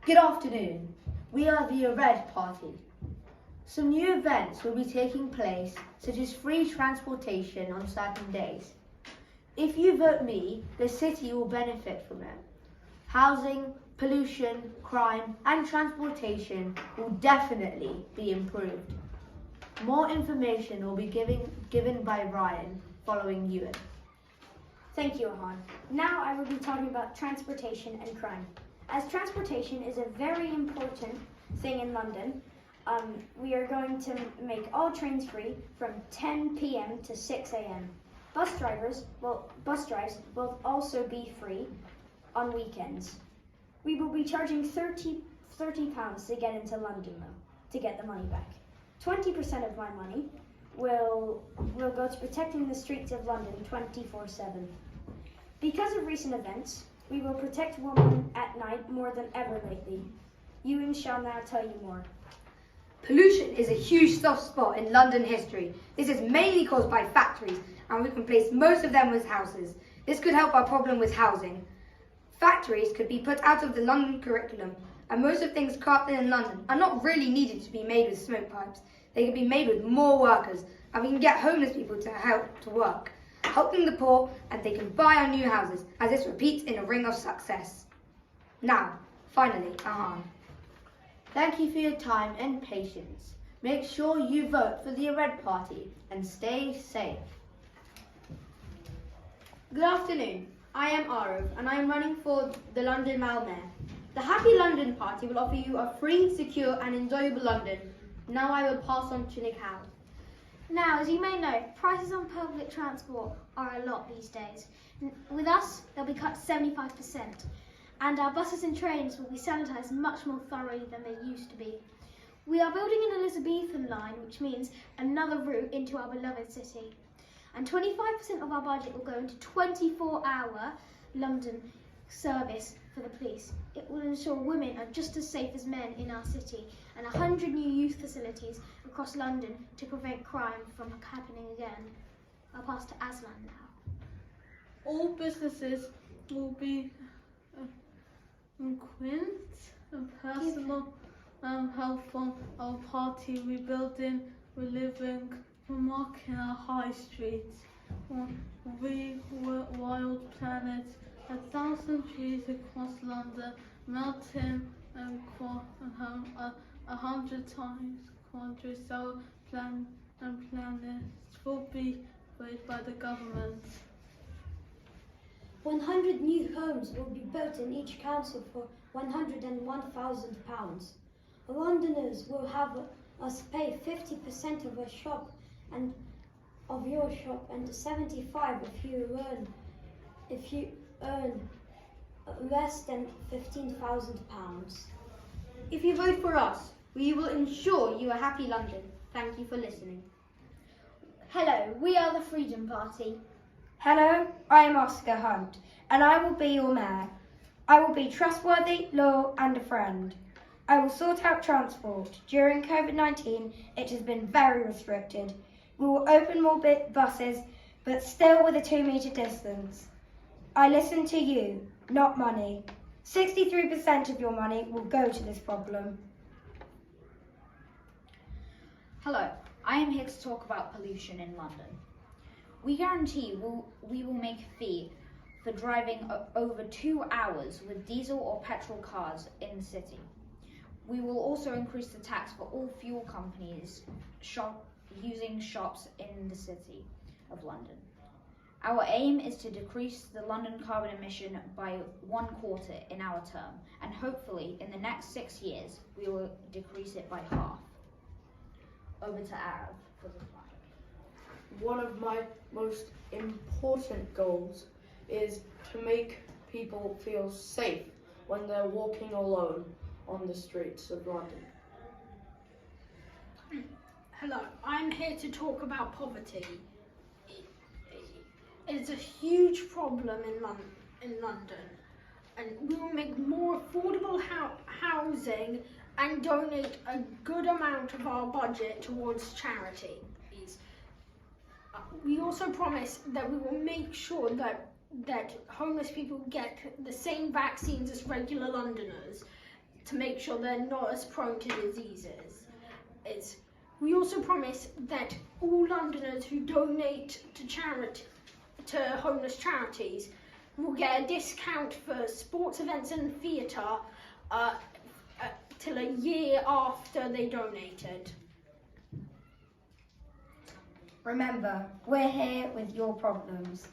Good afternoon. We are the Red Party. Some new events will be taking place, such as free transportation on certain days. If you vote me, the city will benefit from it. Housing, pollution, crime and transportation will definitely be improved. More information will be given by Ryan following Ewan. Thank you, Ahan. Now I will be talking about transportation and crime. As transportation is a very important thing in London, we are going to make all trains free from 10 p.m. to 6 a.m. Bus drives will also be free on weekends. We will be charging £30 to get into London though, to get the money back. 20% of my money will go to protecting the streets of London 24/7. Because of recent events, we will protect women at night more than ever lately. Ewan shall now tell you more. Pollution is a huge soft spot in London history. This is mainly caused by factories, and we can place most of them with houses. This could help our problem with housing. Factories could be put out of the London curriculum, and most of things crafted in London are not really needed to be made with smoke pipes. They can be made with more workers, and we can get homeless people to help to work, helping the poor, and they can buy our new houses, as this repeats in a ring of success. Now, finally, Ahan. Thank you for your time and patience. Make sure you vote for the Red Party and stay safe. Good afternoon. I am Arav and I am running for the London Mayor. The Happy London Party will offer you a free, secure and enjoyable London. Now I will pass on to Nick Howe. Now, as you may know, prices on public transport are a lot these days. With us, they'll be cut 75%, and our buses and trains will be sanitised much more thoroughly than they used to be. We are building an Elizabethan line, which means another route into our beloved city. And 25% of our budget will go into 24-hour London service for the police. It will ensure women are just as safe as men in our city, and 100 new youth facilities across London to prevent crime from happening again. I'll pass to Aslan now. All businesses will be equipped and personal help from our party, rebuilding, reliving, remarking our high streets. We were wild planet, 1,000 trees across London, melting 100 times quadrants our planets will be raised by the government. 100 new homes will be built in each council for £101,000. Londoners will have us pay 50% of a shop and of your shop, and 75 if you earn less than £15,000. If you vote for us, we will ensure you a happy London. Thank you for listening. Hello, we are the Freedom Party. Hello, I am Oscar Hunt, and I will be your mayor. I will be trustworthy, loyal and a friend. I will sort out transport. During COVID-19, it has been very restricted. We will open more buses, but still with a 2-metre distance. I listen to you, not money. 63% of your money will go to this problem. Hello, I am here to talk about pollution in London. We guarantee we will make a fee for driving over 2 hours with diesel or petrol cars in the city. We will also increase the tax for all fuel companies using shops in the city of London. Our aim is to decrease the London carbon emission by 1/4 in our term, and hopefully in the next 6 years we will decrease it by half. Over to Arav for the slide. One of my most important goals is to make people feel safe when they're walking alone on the streets of London. Hello, I'm here to talk about poverty. It's a huge problem in London, and we will make more affordable housing and donate a good amount of our budget towards charity. We also promise that we will make sure that homeless people get the same vaccines as regular Londoners, to make sure they're not as prone to diseases. We also promise that all Londoners who donate to homeless charities will get a discount for sports events and theatre till a year after they donated. Remember, we're here with your problems.